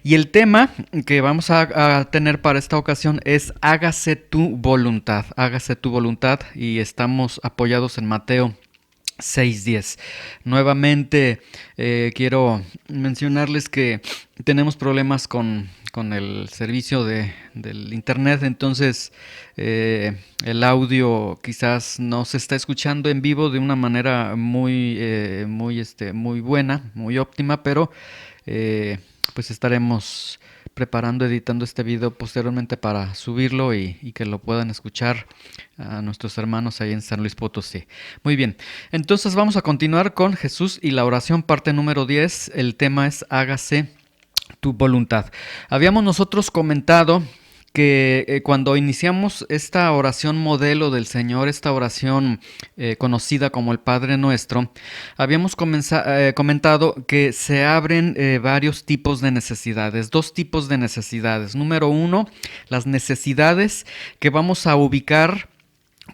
Y el tema que vamos a tener para esta ocasión es hágase tu voluntad, hágase tu voluntad, y estamos apoyados en Mateo 6:10. Nuevamente quiero mencionarles que tenemos problemas con el servicio del internet, entonces el audio quizás no se está escuchando en vivo de una manera muy buena, muy óptima, pero pues estaremos preparando, editando este video posteriormente para subirlo y que lo puedan escuchar a nuestros hermanos ahí en San Luis Potosí. Muy bien, entonces vamos a continuar con Jesús y la oración, parte número 10. El tema es hágase tu voluntad. Habíamos nosotros comentado que cuando iniciamos esta oración modelo del Señor, esta oración conocida como el Padre Nuestro, habíamos comentado que se abren varios tipos de necesidades, dos tipos de necesidades. Número uno, las necesidades que vamos a ubicar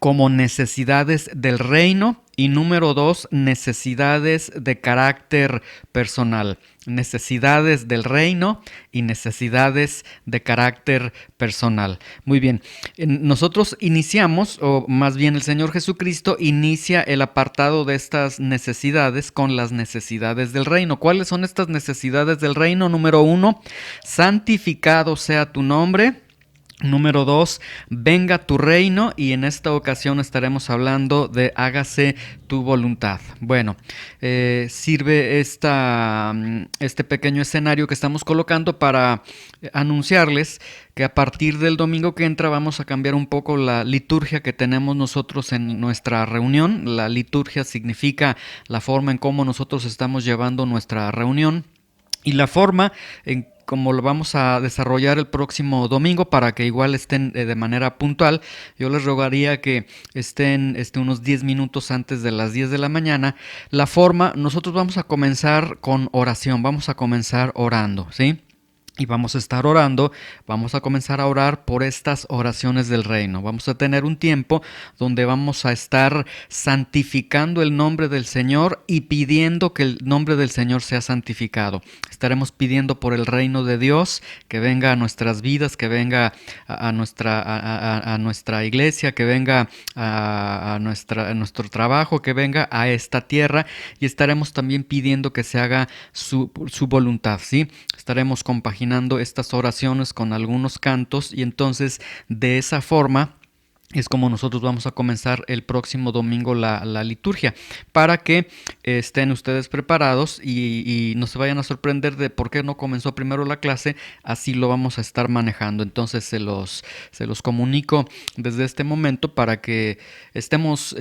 como necesidades del reino, y número dos, necesidades de carácter personal. Necesidades del reino y necesidades de carácter personal. Muy bien, nosotros iniciamos, o más bien el Señor Jesucristo inicia el apartado de estas necesidades con las necesidades del reino. ¿Cuáles son estas necesidades del reino? Número uno, santificado sea tu nombre. Número 2, venga tu reino, y en esta ocasión estaremos hablando de hágase tu voluntad. Bueno, sirve este pequeño escenario que estamos colocando para anunciarles que a partir del domingo que entra vamos a cambiar un poco la liturgia que tenemos nosotros en nuestra reunión. La liturgia significa la forma en cómo nosotros estamos llevando nuestra reunión y la forma en como lo vamos a desarrollar el próximo domingo para que igual estén de manera puntual. Yo les rogaría que estén unos 10 minutos antes de las 10 de la mañana. La forma, nosotros vamos a comenzar con oración, vamos a comenzar orando, ¿sí? Y vamos a estar orando, vamos a comenzar a orar por estas oraciones del reino. Vamos a tener un tiempo donde vamos a estar santificando el nombre del Señor y pidiendo que el nombre del Señor sea santificado. Estaremos pidiendo por el reino de Dios, que venga a nuestras vidas, que venga a nuestra iglesia, que venga a nuestro trabajo, que venga a esta tierra, y estaremos también pidiendo que se haga su voluntad, ¿sí? Estaremos compaginando estas oraciones con algunos cantos, y entonces de esa forma es como nosotros vamos a comenzar el próximo domingo la liturgia, para que estén ustedes preparados y no se vayan a sorprender de por qué no comenzó primero la clase. Así lo vamos a estar manejando. Entonces se los comunico desde este momento para que estemos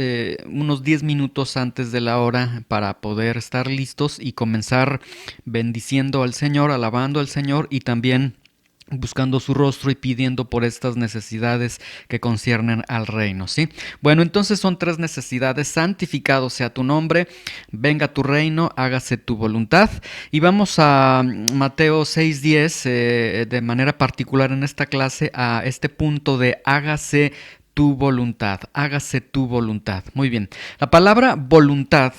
unos 10 minutos antes de la hora para poder estar listos y comenzar bendiciendo al Señor, alabando al Señor y también buscando su rostro y pidiendo por estas necesidades que conciernen al reino, ¿sí? Bueno, entonces son tres necesidades: santificado sea tu nombre, venga tu reino, hágase tu voluntad. Y vamos a Mateo 6:10, de manera particular en esta clase, a este punto de hágase tu voluntad, hágase tu voluntad. Muy bien, la palabra voluntad,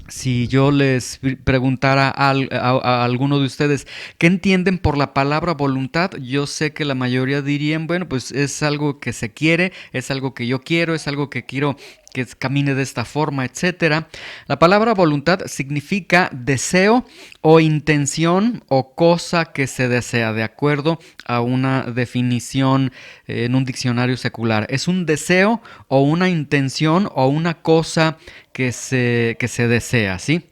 si yo les preguntara a alguno de ustedes qué entienden por la palabra voluntad, yo sé que la mayoría dirían, bueno, pues es algo que se quiere, es algo que yo quiero, es algo que quiero que camine de esta forma, etcétera. La palabra voluntad significa deseo o intención o cosa que se desea, de acuerdo a una definición en un diccionario secular. Es un deseo o una intención o una cosa que se desea, ¿sí?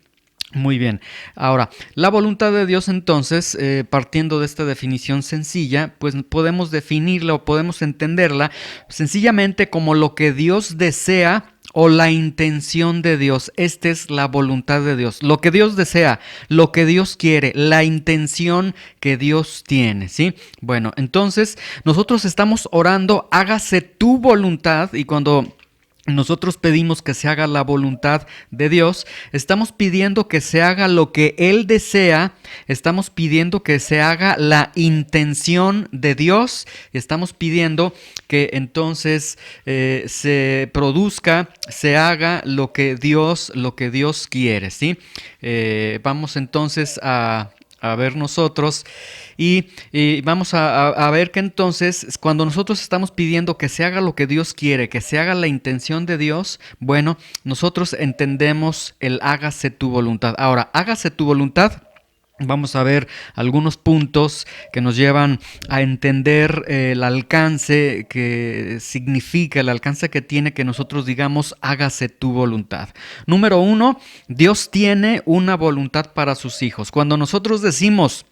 Muy bien. Ahora, la voluntad de Dios, entonces, partiendo de esta definición sencilla, pues podemos definirla o podemos entenderla sencillamente como lo que Dios desea o la intención de Dios. Esta es la voluntad de Dios. Lo que Dios desea, lo que Dios quiere, la intención que Dios tiene, ¿sí? Bueno, entonces nosotros estamos orando, hágase tu voluntad, y cuando nosotros pedimos que se haga la voluntad de Dios, estamos pidiendo que se haga lo que Él desea, estamos pidiendo que se haga la intención de Dios, estamos pidiendo que entonces se produzca, se haga lo que Dios quiere, ¿sí? Vamos entonces a a ver nosotros y vamos a ver que entonces cuando nosotros estamos pidiendo que se haga lo que Dios quiere, que se haga la intención de Dios, bueno, nosotros entendemos el hágase tu voluntad. Ahora, hágase tu voluntad. Vamos a ver algunos puntos que nos llevan a entender el alcance que significa, el alcance que tiene que nosotros digamos hágase tu voluntad. Número 1, Dios tiene una voluntad para sus hijos. Cuando nosotros decimos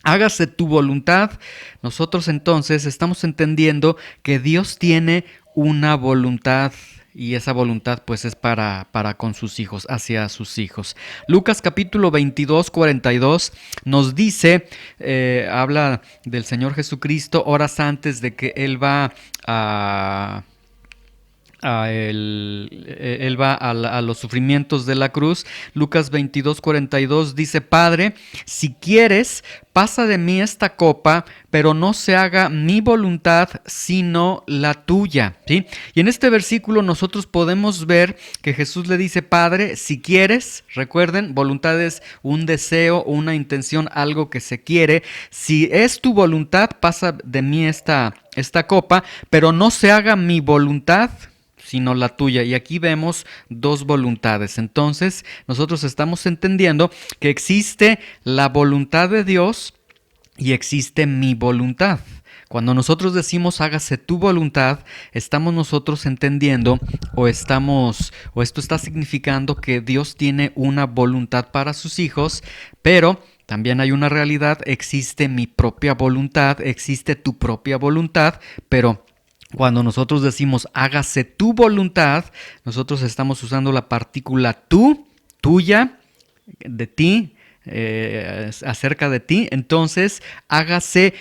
hágase tu voluntad, nosotros entonces estamos entendiendo que Dios tiene una voluntad y esa voluntad pues es para con sus hijos, hacia sus hijos. Lucas capítulo 22, 42 nos dice, habla del Señor Jesucristo horas antes de que Él va él va a los sufrimientos de la cruz. Lucas 22, 42 dice: Padre, si quieres, pasa de mí esta copa, pero no se haga mi voluntad, sino la tuya. ¿Sí? Y en este versículo nosotros podemos ver que Jesús le dice: Padre, si quieres, recuerden, voluntad es un deseo, una intención, algo que se quiere. Si es tu voluntad, pasa de mí esta copa, pero no se haga mi voluntad, sino la tuya. Y aquí vemos dos voluntades. Entonces, nosotros estamos entendiendo que existe la voluntad de Dios y existe mi voluntad. Cuando nosotros decimos hágase tu voluntad, estamos nosotros entendiendo o esto está significando que Dios tiene una voluntad para sus hijos, pero también hay una realidad, existe mi propia voluntad, existe tu propia voluntad, pero cuando nosotros decimos hágase tu voluntad, nosotros estamos usando la partícula tú, tuya, de ti, acerca de ti. Entonces, hágase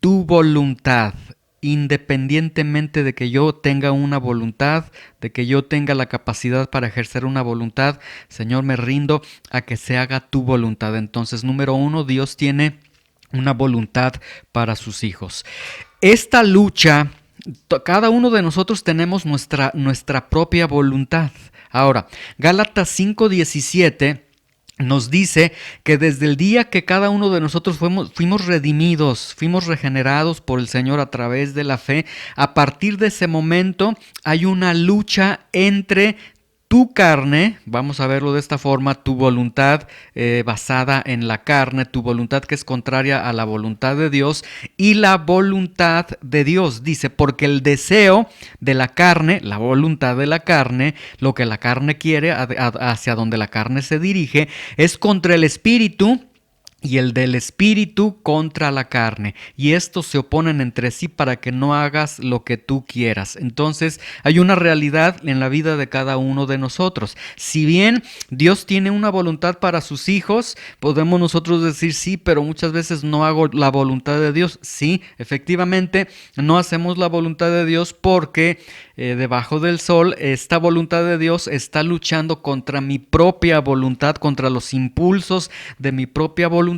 tu voluntad, independientemente de que yo tenga una voluntad, de que yo tenga la capacidad para ejercer una voluntad. Señor, me rindo a que se haga tu voluntad. Entonces, número 1, Dios tiene una voluntad para sus hijos. Esta lucha, cada uno de nosotros tenemos nuestra propia voluntad. Ahora, Gálatas 5:17 nos dice que desde el día que cada uno de nosotros fuimos redimidos, fuimos regenerados por el Señor a través de la fe, a partir de ese momento hay una lucha entre tu carne, vamos a verlo de esta forma, tu voluntad basada en la carne, tu voluntad que es contraria a la voluntad de Dios, y la voluntad de Dios. Dice, porque el deseo de la carne, la voluntad de la carne, lo que la carne quiere, hacia donde la carne se dirige, es contra el espíritu, y el del espíritu contra la carne, y estos se oponen entre sí para que no hagas lo que tú quieras. Entonces hay una realidad en la vida de cada uno de nosotros. Si bien Dios tiene una voluntad para sus hijos, podemos nosotros decir sí, pero muchas veces no hago la voluntad de Dios. Sí, efectivamente no hacemos la voluntad de Dios porque debajo del sol esta voluntad de Dios está luchando contra mi propia voluntad, contra los impulsos de mi propia voluntad.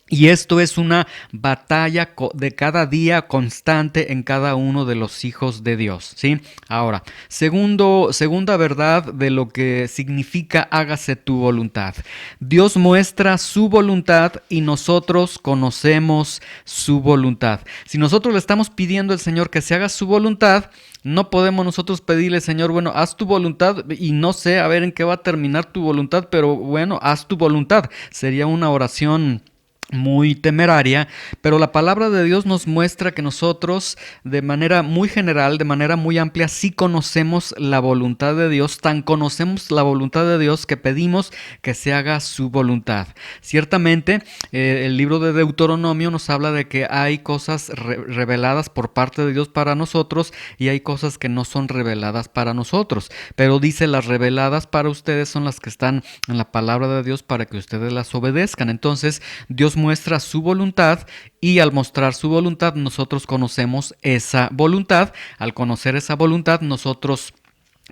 Y esto es una batalla de cada día constante en cada uno de los hijos de Dios, ¿sí? Ahora, segunda verdad de lo que significa hágase tu voluntad. Dios muestra su voluntad y nosotros conocemos su voluntad. Si nosotros le estamos pidiendo al Señor que se haga su voluntad, no podemos nosotros pedirle, Señor, bueno, haz tu voluntad y no sé a ver en qué va a terminar tu voluntad, pero bueno, haz tu voluntad. Sería una oración muy temeraria, pero la palabra de Dios nos muestra que nosotros de manera muy general, de manera muy amplia, sí conocemos la voluntad de Dios, tan conocemos la voluntad de Dios que pedimos que se haga su voluntad. Ciertamente, el libro de Deuteronomio nos habla de que hay cosas reveladas por parte de Dios para nosotros y hay cosas que no son reveladas para nosotros, pero dice las reveladas para ustedes son las que están en la palabra de Dios para que ustedes las obedezcan. Entonces, Dios muestra su voluntad y al mostrar su voluntad nosotros conocemos esa voluntad. Al conocer esa voluntad nosotros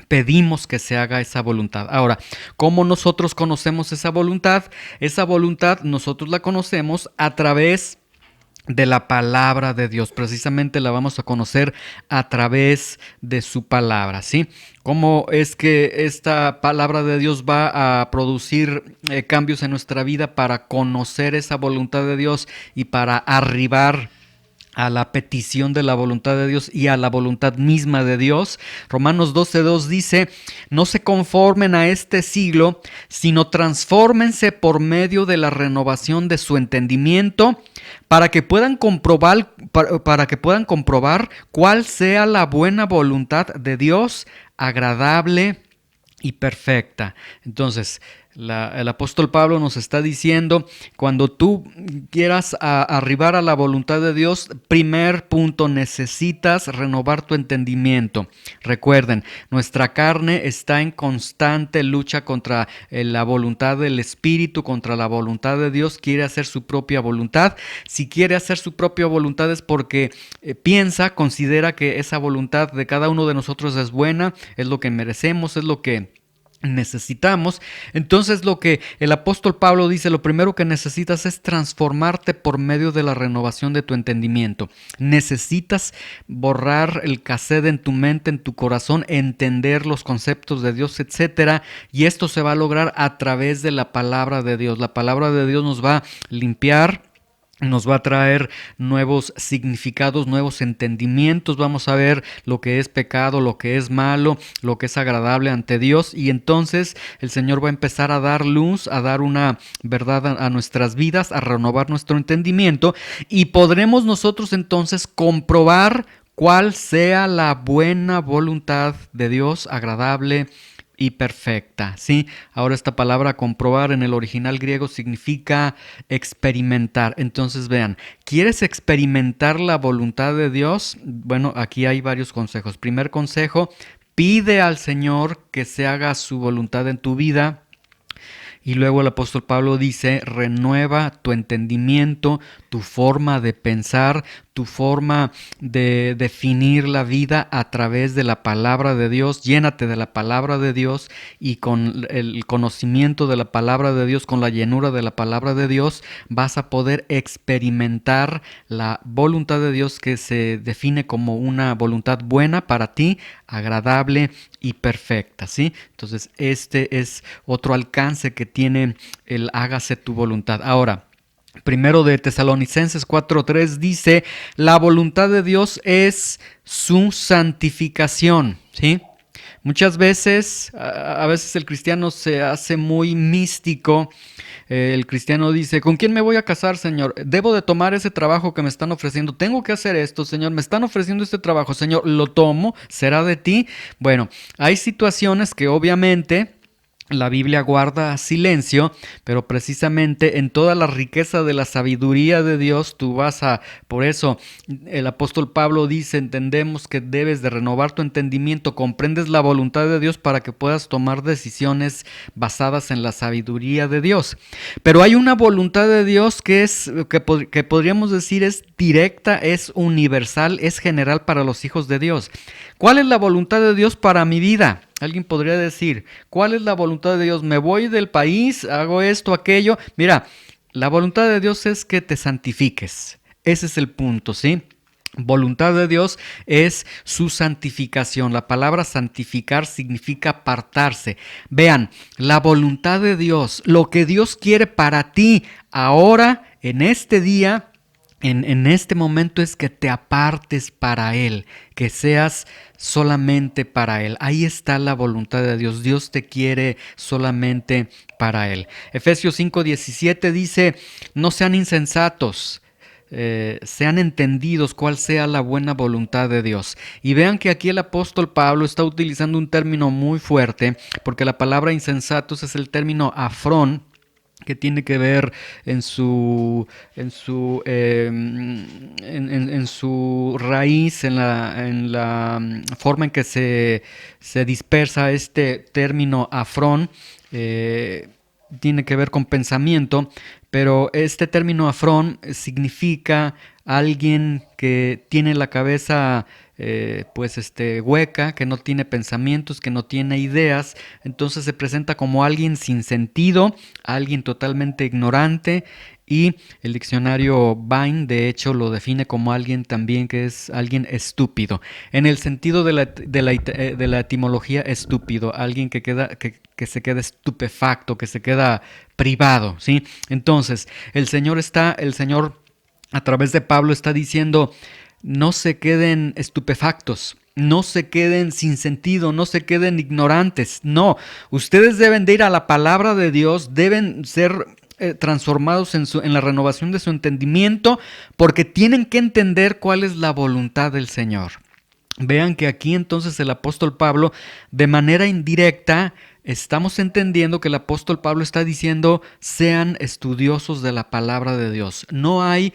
pedimos que se haga esa voluntad. Ahora, ¿cómo nosotros conocemos esa voluntad? Esa voluntad nosotros la conocemos a través de la palabra de Dios. Precisamente la vamos a conocer a través de su palabra, ¿sí? ¿Cómo es que esta palabra de Dios va a producir cambios en nuestra vida para conocer esa voluntad de Dios y para arribar a la petición de la voluntad de Dios y a la voluntad misma de Dios? Romanos 12:2 dice: no se conformen a este siglo, sino transfórmense por medio de la renovación de su entendimiento, para que puedan comprobar cuál sea la buena voluntad de Dios, agradable y perfecta. Entonces, el apóstol Pablo nos está diciendo, cuando tú quieras arribar a la voluntad de Dios, primer punto, necesitas renovar tu entendimiento. Recuerden, nuestra carne está en constante lucha contra la voluntad del Espíritu, contra la voluntad de Dios. Quiere hacer su propia voluntad. Si quiere hacer su propia voluntad es porque considera que esa voluntad de cada uno de nosotros es buena, es lo que merecemos, es lo que necesitamos. Entonces, lo que el apóstol Pablo dice, lo primero que necesitas es transformarte por medio de la renovación de tu entendimiento. Necesitas borrar el cassette en tu mente, en tu corazón, entender los conceptos de Dios, etcétera, y esto se va a lograr a través de la palabra de Dios. La palabra de Dios nos va a limpiar, nos va a traer nuevos significados, nuevos entendimientos. Vamos a ver lo que es pecado, lo que es malo, lo que es agradable ante Dios, y entonces el Señor va a empezar a dar luz, a dar una verdad a nuestras vidas, a renovar nuestro entendimiento, y podremos nosotros entonces comprobar cuál sea la buena voluntad de Dios, agradable y perfecta, ¿sí? Ahora, esta palabra comprobar en el original griego significa experimentar. Entonces, vean, ¿quieres experimentar la voluntad de Dios? Bueno, aquí hay varios consejos. Primer consejo: pide al Señor que se haga su voluntad en tu vida. Y luego el apóstol Pablo dice: renueva tu entendimiento, tu forma de pensar, tu forma de definir la vida a través de la palabra de Dios. Llénate de la palabra de Dios, y con el conocimiento de la palabra de Dios, con la llenura de la palabra de Dios, vas a poder experimentar la voluntad de Dios, que se define como una voluntad buena para ti, agradable y perfecta, ¿sí? Entonces, este es otro alcance que tiene el hágase tu voluntad. Ahora, primero de Tesalonicenses 4:3 dice: la voluntad de Dios es su santificación, ¿sí? Muchas veces, a veces el cristiano se hace muy místico. El cristiano dice: ¿con quién me voy a casar, Señor? Debo de tomar ese trabajo que me están ofreciendo. Tengo que hacer esto, Señor. Me están ofreciendo este trabajo, Señor. Lo tomo. ¿Será de ti? Bueno, hay situaciones que obviamente la Biblia guarda silencio, pero precisamente en toda la riqueza de la sabiduría de Dios por eso el apóstol Pablo dice: entendemos que debes de renovar tu entendimiento, comprendes la voluntad de Dios para que puedas tomar decisiones basadas en la sabiduría de Dios. Pero hay una voluntad de Dios que podríamos decir es directa, es universal, es general para los hijos de Dios. ¿Cuál es la voluntad de Dios para mi vida? Alguien podría decir: ¿cuál es la voluntad de Dios? ¿Me voy del país? ¿Hago esto, aquello? Mira, la voluntad de Dios es que te santifiques. Ese es el punto, ¿sí? Voluntad de Dios es su santificación. La palabra santificar significa apartarse. Vean, la voluntad de Dios, lo que Dios quiere para ti ahora, en este día, en este momento, es que te apartes para Él, que seas solamente para Él. Ahí está la voluntad de Dios. Dios te quiere solamente para Él. Efesios 5:17 dice: no sean insensatos, sean entendidos cuál sea la buena voluntad de Dios. Y vean que aquí el apóstol Pablo está utilizando un término muy fuerte, porque la palabra insensatos es el término afrón, que tiene que ver en su raíz, en la forma en que se dispersa este término afrón. Tiene que ver con pensamiento, pero este término afrón significa alguien que tiene la cabeza hueca, que no tiene pensamientos, que no tiene ideas. Entonces se presenta como alguien sin sentido, alguien totalmente ignorante, Y el diccionario Vine, de hecho, lo define como alguien también que es alguien estúpido, en el sentido de la etimología estúpido, alguien que se queda estupefacto, que se queda privado, ¿sí? Entonces, el Señor a través de Pablo está diciendo, no se queden estupefactos, no se queden sin sentido, no se queden ignorantes. No, ustedes deben de ir a la palabra de Dios, deben ser transformados en la renovación de su entendimiento, porque tienen que entender cuál es la voluntad del Señor. Vean que aquí entonces el apóstol Pablo, de manera indirecta, estamos entendiendo que el apóstol Pablo está diciendo, sean estudiosos de la palabra de Dios. No hay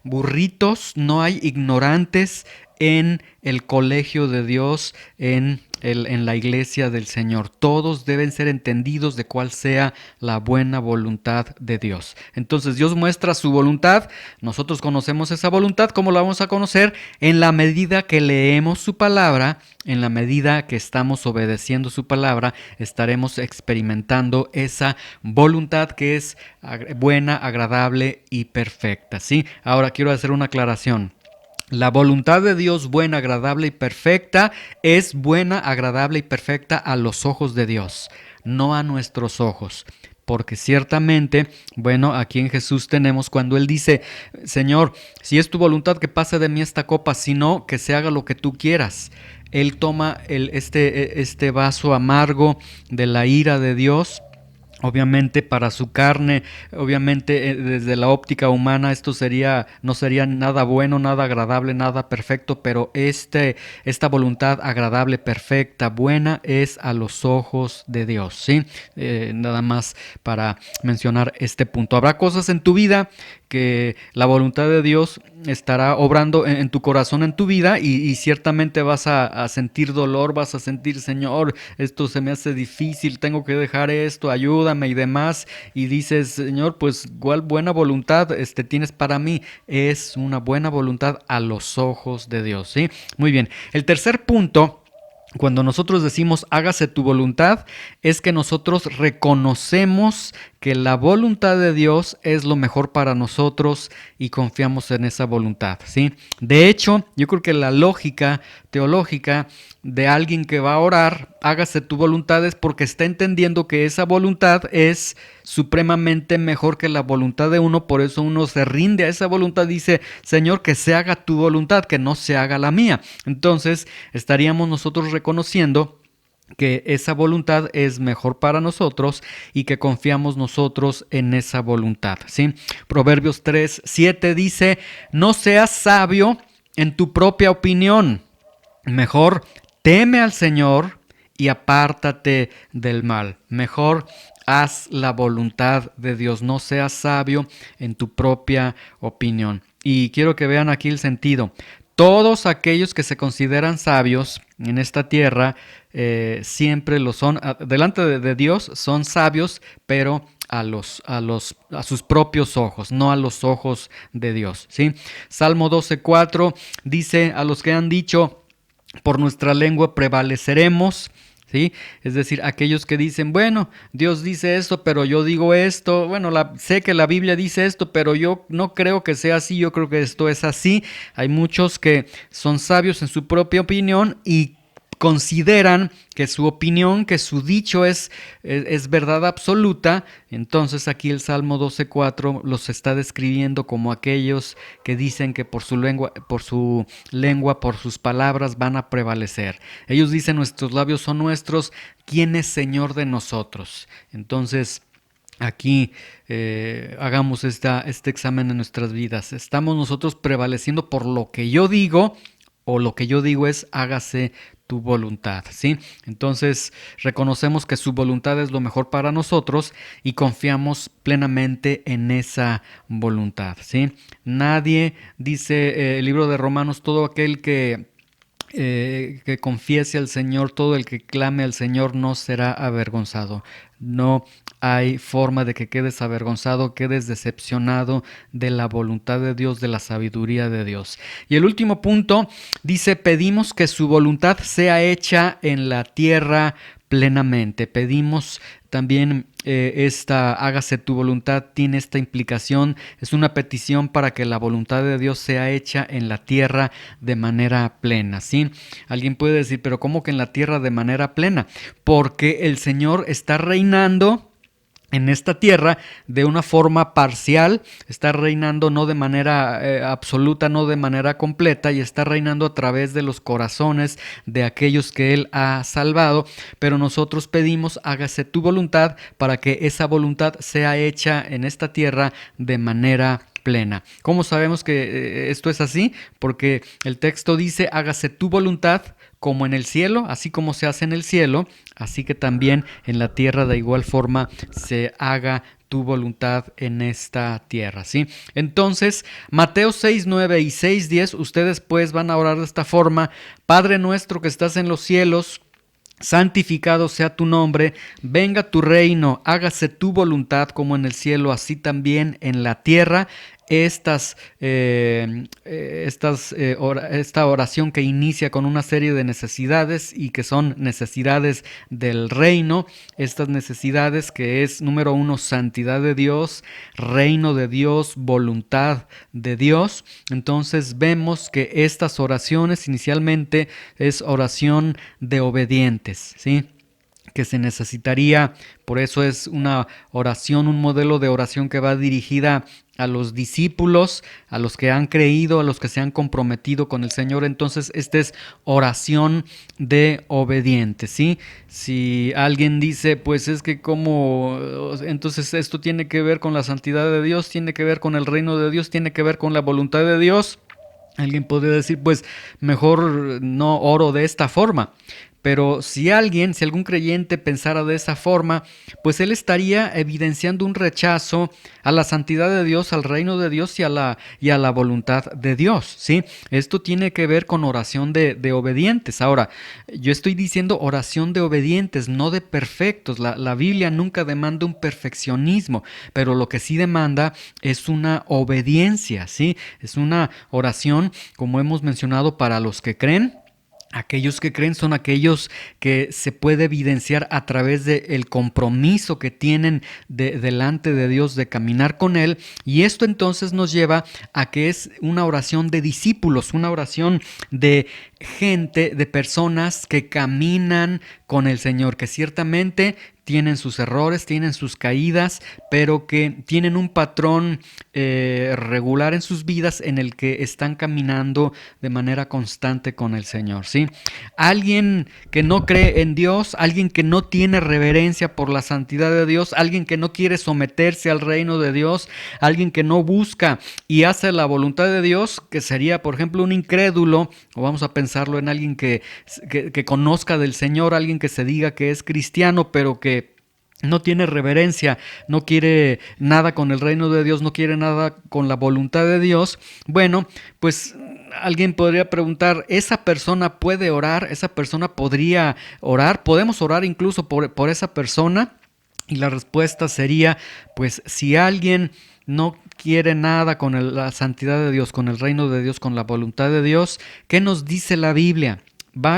burritos, no hay ignorantes en el colegio de Dios, en la iglesia del Señor. Todos deben ser entendidos de cuál sea la buena voluntad de Dios. Entonces Dios muestra su voluntad, nosotros conocemos esa voluntad. ¿Cómo la vamos a conocer? En la medida que leemos su palabra, en la medida que estamos obedeciendo su palabra, estaremos experimentando esa voluntad que es buena, agradable y perfecta, ¿sí? Ahora quiero hacer una aclaración. La voluntad de Dios buena, agradable y perfecta es buena, agradable y perfecta a los ojos de Dios, no a nuestros ojos. Porque ciertamente, bueno, aquí en Jesús tenemos cuando Él dice, Señor, si es tu voluntad que pase de mí esta copa, si no, que se haga lo que tú quieras. Él toma este vaso amargo de la ira de Dios. Obviamente para su carne, obviamente desde la óptica humana esto no sería nada bueno, nada agradable, nada perfecto, pero esta voluntad agradable, perfecta, buena es a los ojos de Dios, ¿sí? Nada más para mencionar este punto. Habrá cosas en tu vida que la voluntad de Dios estará obrando en tu corazón, en tu vida, y ciertamente vas a sentir dolor, vas a sentir, Señor, esto se me hace difícil, tengo que dejar esto, ayúdame y demás, y dices, Señor, pues cuál buena voluntad tienes para mí. Es una buena voluntad a los ojos de Dios, ¿sí? Muy bien. El tercer punto, cuando nosotros decimos hágase tu voluntad, es que nosotros reconocemos que la voluntad de Dios es lo mejor para nosotros y confiamos en esa voluntad, ¿sí? De hecho, yo creo que la lógica teológica de alguien que va a orar, hágase tu voluntad, es porque está entendiendo que esa voluntad es supremamente mejor que la voluntad de uno, por eso uno se rinde a esa voluntad, dice, Señor, que se haga tu voluntad, que no se haga la mía. Entonces, estaríamos nosotros reconociendo que esa voluntad es mejor para nosotros y que confiamos nosotros en esa voluntad, ¿sí? Proverbios 3:7 dice, no seas sabio en tu propia opinión, mejor teme al Señor y apártate del mal. Mejor haz la voluntad de Dios, no seas sabio en tu propia opinión. Y quiero que vean aquí el sentido. Todos aquellos que se consideran sabios en esta tierra siempre lo son, delante de Dios son sabios, pero a sus propios ojos, no a los ojos de Dios, ¿sí? Salmo 12:4 dice, a los que han dicho, por nuestra lengua prevaleceremos, ¿sí? Es decir, aquellos que dicen, bueno, Dios dice esto, pero yo digo esto, bueno, sé que la Biblia dice esto, pero yo no creo que sea así, yo creo que esto es así. Hay muchos que son sabios en su propia opinión y consideran que su opinión, que su dicho es verdad absoluta. Entonces aquí el Salmo 12:4 los está describiendo como aquellos que dicen que por su lengua, por sus palabras van a prevalecer. Ellos dicen, nuestros labios son nuestros, ¿quién es Señor de nosotros? Entonces, aquí hagamos este examen en nuestras vidas. ¿Estamos nosotros prevaleciendo por lo que yo digo, o lo que yo digo es hágase tu voluntad, ¿sí? Entonces reconocemos que su voluntad es lo mejor para nosotros y confiamos plenamente en esa voluntad, ¿sí? Nadie, dice el libro de Romanos, todo aquel que confiese al Señor, todo el que clame al Señor no será avergonzado. No hay forma de que quedes avergonzado, quedes decepcionado de la voluntad de Dios, de la sabiduría de Dios. Y el último punto dice, pedimos que su voluntad sea hecha en la tierra plenamente. Pedimos también esta hágase tu voluntad, tiene esta implicación, es una petición para que la voluntad de Dios sea hecha en la tierra de manera plena, ¿sí? Alguien puede decir, pero ¿cómo que en la tierra de manera plena? Porque el Señor está reinando en esta tierra de una forma parcial, está reinando no de manera absoluta, no de manera completa, y está reinando a través de los corazones de aquellos que Él ha salvado, pero nosotros pedimos hágase tu voluntad para que esa voluntad sea hecha en esta tierra de manera plena. ¿Cómo sabemos que esto es así? Porque el texto dice hágase tu voluntad como en el cielo, así como se hace en el cielo, así que también en la tierra de igual forma se haga tu voluntad en esta tierra, ¿sí? Entonces, Mateo 6, 9 y 6, 10, ustedes pues van a orar de esta forma: Padre nuestro que estás en los cielos, santificado sea tu nombre, venga tu reino, hágase tu voluntad como en el cielo, así también en la tierra. Esta oración que inicia con una serie de necesidades y que son necesidades del reino, estas necesidades que es número 1, santidad de Dios, reino de Dios, voluntad de Dios. Entonces vemos que estas oraciones inicialmente es oración de obedientes, ¿sí? Que se necesitaría, por eso es una oración, un modelo de oración que va dirigida a los discípulos, a los que han creído, a los que se han comprometido con el Señor. Entonces, esta es oración de obedientes, ¿sí? Si alguien dice, pues es que como, entonces esto tiene que ver con la santidad de Dios, tiene que ver con el reino de Dios, tiene que ver con la voluntad de Dios. Alguien podría decir, pues mejor no oro de esta forma. Pero si algún creyente pensara de esa forma, pues él estaría evidenciando un rechazo a la santidad de Dios, al reino de Dios y a la voluntad de Dios, ¿sí? Esto tiene que ver con oración de obedientes. Ahora, yo estoy diciendo oración de obedientes, no de perfectos. La Biblia nunca demanda un perfeccionismo, pero lo que sí demanda es una obediencia, ¿sí? Es una oración, como hemos mencionado, para los que creen. Aquellos que creen son aquellos que se puede evidenciar a través del compromiso que tienen delante de Dios de caminar con Él, y esto entonces nos lleva a que es una oración de discípulos, una oración de gente, de personas que caminan con el Señor, que ciertamente tienen sus errores, tienen sus caídas, pero que tienen un patrón regular en sus vidas en el que están caminando de manera constante con el Señor, ¿sí? Alguien que no cree en Dios, alguien que no tiene reverencia por la santidad de Dios, alguien que no quiere someterse al reino de Dios, alguien que no busca y hace la voluntad de Dios, que sería, por ejemplo, un incrédulo, o vamos a pensarlo en alguien que conozca del Señor, alguien que se diga que es cristiano, pero que no tiene reverencia, no quiere nada con el reino de Dios, no quiere nada con la voluntad de Dios. Bueno, pues alguien podría preguntar, ¿esa persona puede orar? ¿Esa persona podría orar? ¿Podemos orar incluso por esa persona? Y la respuesta sería, pues si alguien no quiere nada con la santidad de Dios, con el reino de Dios, con la voluntad de Dios, ¿qué nos dice la Biblia?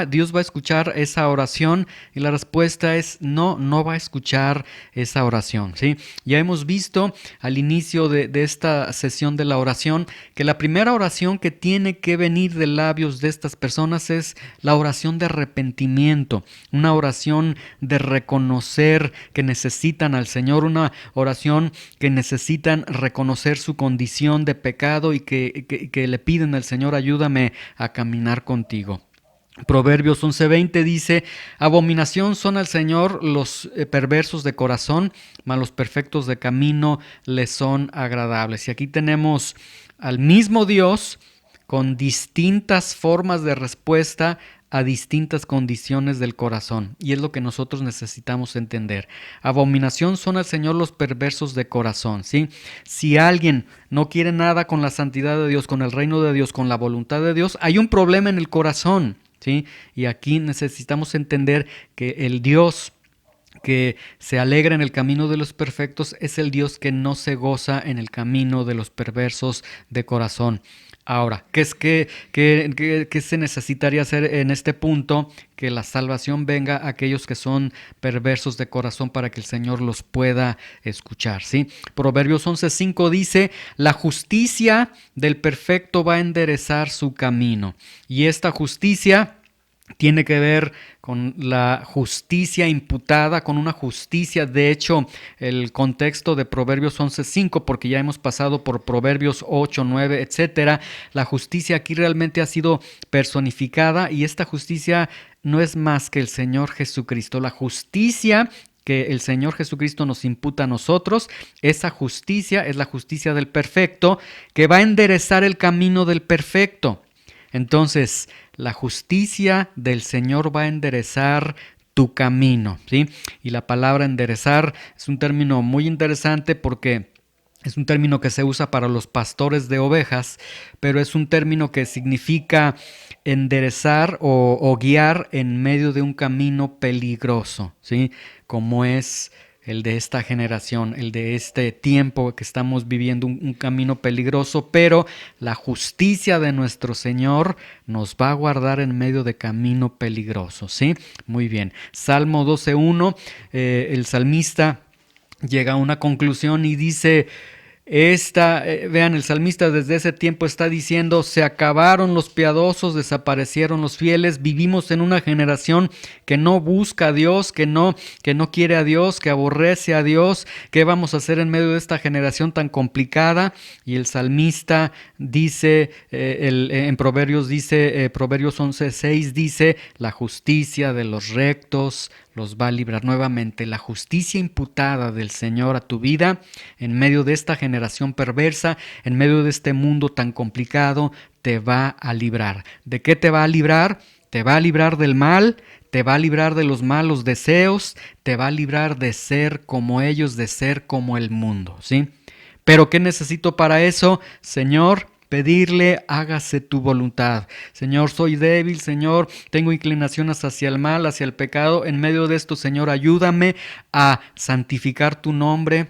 Dios va a escuchar esa oración, y la respuesta es no va a escuchar esa oración, ¿sí? Ya hemos visto al inicio de esta sesión de la oración que la primera oración que tiene que venir de labios de estas personas es la oración de arrepentimiento, una oración de reconocer que necesitan al Señor, una oración que necesitan reconocer su condición de pecado y que le piden al Señor, ayúdame a caminar contigo. Proverbios 11:20 dice, abominación son al Señor los perversos de corazón, mas los perfectos de camino les son agradables. Y aquí tenemos al mismo Dios con distintas formas de respuesta a distintas condiciones del corazón. Y es lo que nosotros necesitamos entender. Abominación son al Señor los perversos de corazón, ¿sí? Si alguien no quiere nada con la santidad de Dios, con el reino de Dios, con la voluntad de Dios, hay un problema en el corazón, ¿sí? Y aquí necesitamos entender que el Dios que se alegra en el camino de los perfectos es el Dios que no se goza en el camino de los perversos de corazón. Ahora, ¿qué se necesitaría hacer en este punto? Que la salvación venga a aquellos que son perversos de corazón para que el Señor los pueda escuchar, ¿sí? Proverbios 11:5 dice, la justicia del perfecto va a enderezar su camino. Y esta justicia tiene que ver con la justicia imputada, con una justicia. De hecho, el contexto de Proverbios 11:5, porque ya hemos pasado por Proverbios 8, 9, etcétera, la justicia aquí realmente ha sido personificada y esta justicia no es más que el Señor Jesucristo. La justicia que el Señor Jesucristo nos imputa a nosotros, esa justicia es la justicia del perfecto que va a enderezar el camino del perfecto. Entonces, la justicia del Señor va a enderezar tu camino, ¿sí? Y la palabra enderezar es un término muy interesante porque es un término que se usa para los pastores de ovejas, pero es un término que significa enderezar o guiar en medio de un camino peligroso, ¿sí? Como es el de esta generación, el de este tiempo que estamos viviendo, un camino peligroso, pero la justicia de nuestro Señor nos va a guardar en medio de camino peligroso, ¿sí? Muy bien. Salmo 12:1, el salmista llega a una conclusión y dice, vean, el salmista desde ese tiempo está diciendo, se acabaron los piadosos, desaparecieron los fieles, vivimos en una generación que no busca a Dios, que no quiere a Dios, que aborrece a Dios. ¿Qué vamos a hacer en medio de esta generación tan complicada? Y el salmista dice, en Proverbios dice, Proverbios 11:6 dice, la justicia de los rectos los va a librar. Nuevamente, la justicia imputada del Señor a tu vida en medio de esta generación perversa, en medio de este mundo tan complicado, te va a librar. ¿De qué te va a librar? Te va a librar del mal, te va a librar de los malos deseos, te va a librar de ser como ellos, de ser como el mundo, ¿sí? Pero ¿qué necesito para eso? Señor, pedirle, hágase tu voluntad. Señor, soy débil, Señor, tengo inclinaciones hacia el mal, hacia el pecado. En medio de esto, Señor, ayúdame a santificar tu nombre,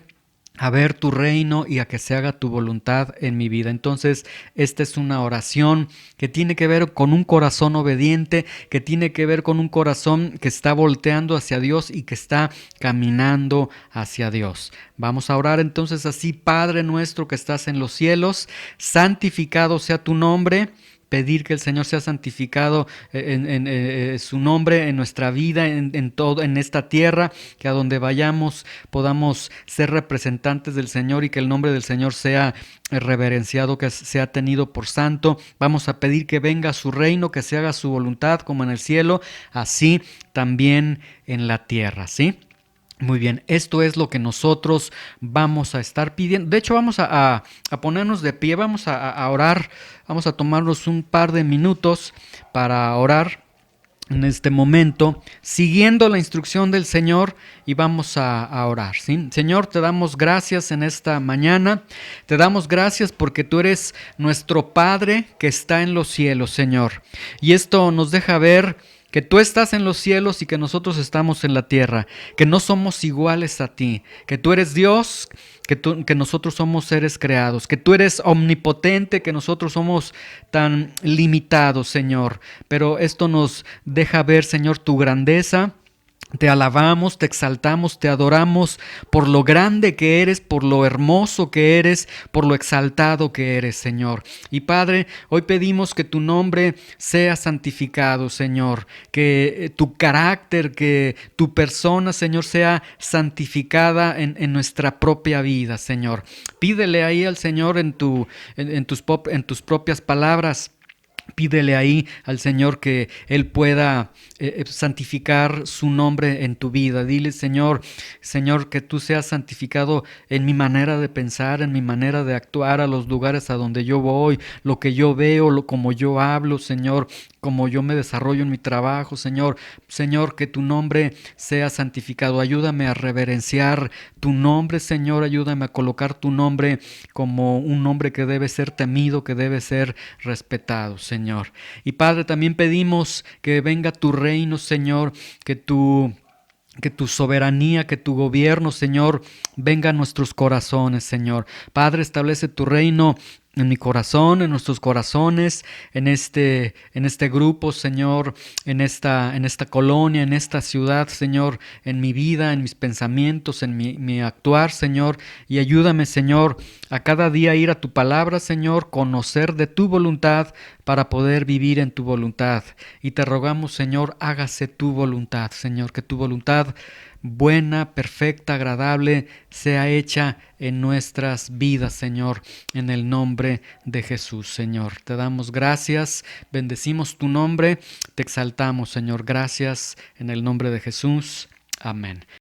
a ver tu reino y a que se haga tu voluntad en mi vida. Entonces, esta es una oración que tiene que ver con un corazón obediente, que tiene que ver con un corazón que está volteando hacia Dios y que está caminando hacia Dios. Vamos a orar entonces así: Padre nuestro que estás en los cielos, santificado sea tu nombre. Pedir que el Señor sea santificado en su nombre en nuestra vida, en todo, en esta tierra, que a donde vayamos podamos ser representantes del Señor y que el nombre del Señor sea reverenciado, que sea tenido por santo. Vamos a pedir que venga su reino, que se haga su voluntad como en el cielo, así también en la tierra, ¿sí? Muy bien, esto es lo que nosotros vamos a estar pidiendo. De hecho, vamos a ponernos de pie, vamos a orar, vamos a tomarnos un par de minutos para orar en este momento, siguiendo la instrucción del Señor, y vamos a orar, ¿sí? Señor, te damos gracias en esta mañana, te damos gracias porque tú eres nuestro Padre que está en los cielos, Señor. Y esto nos deja ver que tú estás en los cielos y que nosotros estamos en la tierra, que no somos iguales a ti, que tú eres Dios, que nosotros somos seres creados, que tú eres omnipotente, que nosotros somos tan limitados, Señor. Pero esto nos deja ver, Señor, tu grandeza. Te alabamos, te exaltamos, te adoramos por lo grande que eres, por lo hermoso que eres, por lo exaltado que eres, Señor. Y Padre, hoy pedimos que tu nombre sea santificado, Señor, que tu carácter, que tu persona, Señor, sea santificada en nuestra propia vida, Señor. Pídele ahí al Señor en tus propias palabras. Pídele ahí al Señor que Él pueda santificar su nombre en tu vida. Dile, Señor, que tú seas santificado en mi manera de pensar, en mi manera de actuar, a los lugares a donde yo voy, lo que yo veo, como yo hablo, Señor, como yo me desarrollo en mi trabajo, Señor. Señor, que tu nombre sea santificado. Ayúdame a reverenciar tu nombre, Señor. Ayúdame a colocar tu nombre como un nombre que debe ser temido, que debe ser respetado, Señor. Y Padre, también pedimos que venga tu reino, Señor, que tu Que tu soberanía, que tu gobierno, Señor, venga a nuestros corazones, Señor. Padre, establece tu reino en mi corazón, en nuestros corazones, en este grupo, Señor, en esta colonia, en esta ciudad, Señor, en mi vida, en mis pensamientos, en mi actuar, Señor. Y ayúdame, Señor, a cada día ir a tu palabra, Señor, conocer de tu voluntad para poder vivir en tu voluntad. Y te rogamos, Señor, hágase tu voluntad, Señor, que tu voluntad buena, perfecta, agradable, sea hecha en nuestras vidas, Señor, en el nombre de Jesús, Señor. Te damos gracias, bendecimos tu nombre, te exaltamos, Señor. Gracias en el nombre de Jesús. Amén.